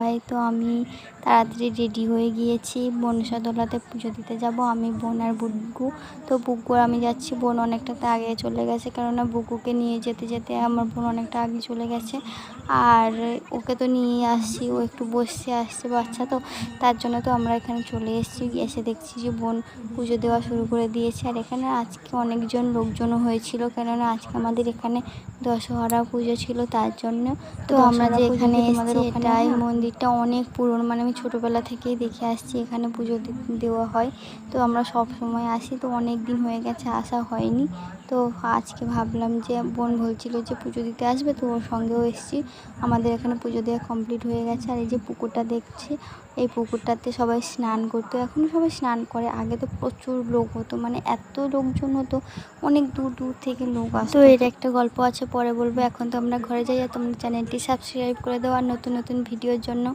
ভাই তো আমি তাড়াতাড়ি রেডি হয়ে গিয়েছি। মনসাতলাতে পুজো দিতে যাব আমি, বোন আর বুগ্গু। তো বুগ্গু আর আমি যাচ্ছি, বোন অনেকটাতে আগে চলে গেছে, কেননা বুগ্গুকে নিয়ে যেতে যেতে আমার বোন অনেকটা আগে চলে গেছে। আর ওকে তো নিয়ে আসছি, ও একটু বসে আসছে বাচ্চা, তো তার জন্য তো আমরা এখানে চলে এসেছি। এসে দেখছি যে বোন পুজো দেওয়া শুরু করে দিয়েছে। আর এখানে আজকে অনেকজন লোকজনও হয়েছিল, কেননা আজকে আমাদের এখানে দশহরা পুজো ছিল, তার জন্য। তো আমরা যে এখানে এসেছি এটাই মন্দিরটা অনেক পুরনো, মানে আমি ছোটোবেলা থেকেই দেখে আসছি এখানে পুজো দেওয়া হয়। তো আমরা সব সময় আসি, তো অনেক দিন হয়ে গেছে আসা হয়নি। তো আজকে ভাবলাম যে বোন বলছিল যে পুজো দিতে আসবে, তো ওর সঙ্গেও এসেছি। আমাদের এখানে পুজো দেওয়া কমপ্লিট হয়ে গেছে। আর এই যে পুকুরটা দেখছি, এই পুকুরটাতে সবাই স্নান করতো, এখনও সবাই স্নান করে। আগে তো প্রচুর লোক হতো, মানে এত লোকজন হতো, অনেক দূর দূর থেকে লোক আসতো। তো এর একটা গল্প আছে, পরে বলবো। এখন তো আমরা ঘরে যাই। আর তোমরা চ্যানেলটি সাবস্ক্রাইব করে দাও আর নতুন নতুন ভিডিওর জন্য।